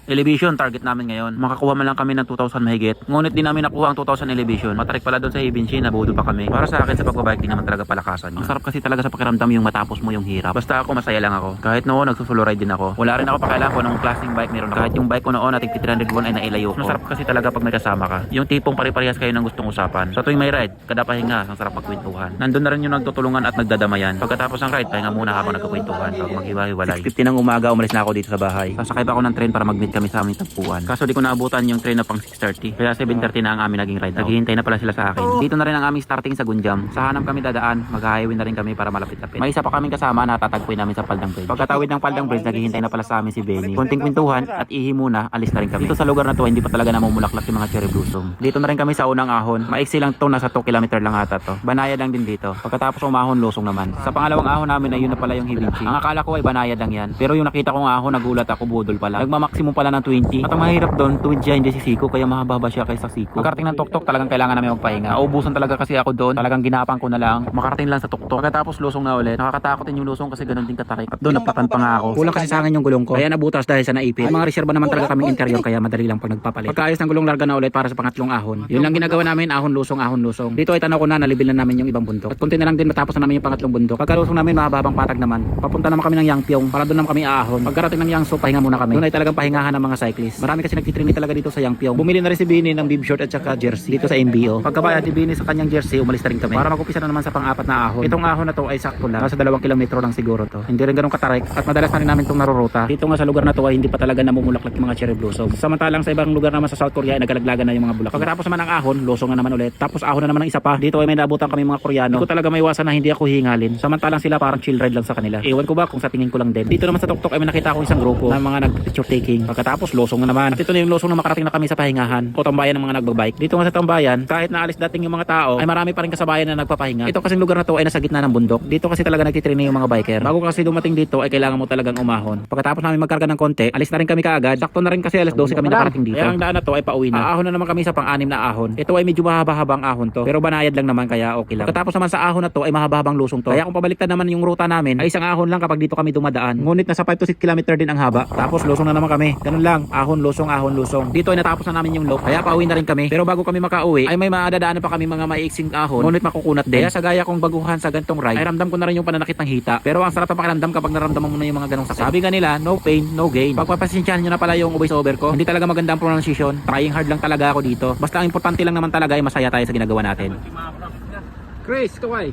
Elevation target namin ngayon. Makakuha man lang kami ng 2,000 mahigit. Ngunit di namin nakuha ang 2,000 elevation. Matarik pala doon sa Hibinshin, nabudol pa kami. Para sa akin sa pagbabike, di naman talaga palakasan. Ang sarap kasi talaga sa pakiramdam yung matapos mo yung hirap. Basta ako masaya lang ako. Kahit noon nagsusulo ride din ako. Wala rin ako pakialam ko nung klaseng bike meron ako. Kahit yung bike ko noon nating 300 won ay nailayo ko. Masarap kasi talaga pag may kasama ka. Yung tipong pare-parehas kayo ng gustong usapan. Sa tuwing may ride, kada pahinga, ang sarap magkwentuhan. Nandun na rin yung nagtutulungan at nagdadamayan. Pagkatapos ng ride, pahinga muna habang nagkukwentuhan. Pag maghiwa-hiwalay. 6:50 ng umaga, umalis na ako dito sa bahay. Sasakay pa ako ng train para mag-meet kami sa aming tagpuan. Kaso di ko naabutan yung train na pang 6:30. Kaya 7:30 na ang aming naging ride. Naghihintay na pala sila sa akin. Dito na rin ang aming starting sa Gunjam. Sa Hanam kami dadaan, mag-highway na rin kami para malapit-lapit. May isa pa kaming kasama na tatagpuin namin sa Paldang Bridge. Pagkatawid ng Paldang Bridge, naghihintay na pala sa amin si Benny. Konting kwentuhan at ihi muna, alis na rin kami. Dito sa lugar na to, hindi pa talaga namumulaklak yung mga cherry blossom. Dito na rin kami sa unang ahon. Maiksi lang to, nasa 2 kilometer lang ata to. Banayad lang din dito. Pagkatapos umahon, lusong naman. Sa pangalawang ahon namin ay yun na pala yung Hibinshin. Ang akala ko ay banayad lang yan. Pero yung nakita kong ahon, nagulat ako, budol pala. Nagma-maximum pala ng 20. At ang mahirap doon, tuwid siya hindi si Siko, kaya mahaba siya kaysa Siko. Makarating ng tuktok, talagang kailangan namin magpahinga. Naubusan talaga kasi ako doon. Talagang ginapang ko na lang. Makarating lang sa tuktok. Pagkatapos lusong na ulit. Nakakatakot din yung lusong kasi ganun din katarik. At doon naplatan pa nga ako. Kulang kasi sa akin yung gulong ko. Kaya nabutas dahil sa naipit. Mga reserba naman talaga kaming interior kaya madali lang pag nagpapalit. Pagkaayos ng gulong, larga na ulit para sa pangatlong ahon. Yun lang ginagawa namin, ahon lusong, ahon lusong. Dito ay tanaw ko na, nalibil na namin yung ibang bundok. At kunti na lang din matapos na namin yung pangatlong bundok. Pagkalusong namin, mahabang patag naman. Papunta naman kami ng Yangpyong para doon naman kami aahon. Pagkarating ng Yangsu, pahinga muna kami. Doon ay talagang pahingahan ng mga cyclist. Marami kasi nagtitraining talaga dito sa Yangpyong. Bumili na rin si Bini ng bib short at saka jersey dito sa MBO. Pagkabayad ni Bini sa kanyang jersey, umalis na rin kami. Para mag-upisa na naman sa pang-apat na ahon. Itong ahon na to ay sakto lang. Nasa 2 kilometro lang siguro to. Hindi rin ganun katarik at madalas na rin namin itong naruruta. Dito nga sa lugar na to ay hindi pa talaga namumulaklak yung mga cherry blossom. Samantalang sa ibang lugar naman sa South Korea ay nagalaglagan na yung mga bulak. Pagkatapos naman ng ahon, lusong na naman ulit. Tapos ahon na naman ng isa pa. Dito ay may naabutan kami mga Koreano. Hindi ko talaga maiwasan na hindi ako hingalin. Samantalang sila parang chill ride lang sa kanila. Ewan ko ba kung sa tingin ko lang din. Dito naman sa tuktok ay may nakita ako isang grupo ng mga nag-picture taking. Pagkatapos lusong na naman. At ito na yung lusong na makarating na kami sa pahingahan o tambayan ng mga nagbabike. Dito nga sa tambayan, kahit naalis dating yung mga tao, ay marami pa rin kasabayan na nagpapahinga. Ito kasing lugar na to ay nasa gitna ng bundok. Dito kasi talaga nagtitraining yung mga biker. Bago kasi dumating dito ay kailangan mo talagang umahon. Pagkatapos namin magkarga ng konti, alis na rin kami kaagad. Sakto na rin kasi alas 12 kami nakarating dito. Kaya ang daan na to ay pauwi na. Aahon na naman kami sa pang-anim na ahon. Ito ay medyo mahaba-habang ahon to, pero banayad lang naman kaya okay lang. Pagkatapos naman sa ahon na to ay mahaba-habang lusong to. Kaya kung pabaliktad naman yung ruta namin, ay isang ahon lang kapag dito kami dumadaan. Ngunit nasa 5 to 6 kilometer din ang haba. Tapos lusong na naman kami. Ganun lang, ahon lusong, ahon lusong. Dito ay natapos na namin yung loop. Kaya pauwi na rin kami. Pero bago kami makauwi, ay may madadaanan pa kami mga maiiksing ahon. Ngunit makukunat din. Kaya sa gaya kong baguhan sa gantong ride, ay ramdam ko na rin yung pananakit ng hita. Pero ang sarap ng pakiramdam kapag naramdaman mo na yung mga ganong sakit. Sabi nga nila, no pain, no gain. Pagpapasensyahan nyo na pala yung voice over ko. Hindi talaga maganda ang pronunciation. Trying hard lang talaga ako dito. Basta ang importante lang naman talaga ay masaya tayo sa ginagawa natin. Chris, kaway.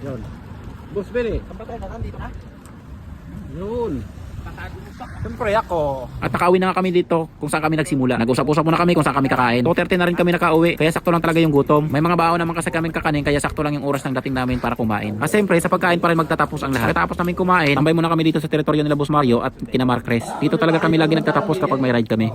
Yun. Boss Billy. Yun. Siyempre ako. At nakauwi na nga kami dito kung saan kami nagsimula. Nag-usap-usap muna kami kung saan kami kakain. 2:30 na rin kami nakauwi. Kaya sakto lang talaga yung gutom. May mga baon naman kasi kaming kakanin kaya sakto lang yung oras ng dating namin para kumain. At siyempre sa pagkain pa rin magtatapos ang lahat. Pagkatapos namin kumain, tambay muna kami dito sa teritoryo nila Boss Mario at kina Mark Cres. Dito talaga kami lagi nagtatapos kapag may ride kami.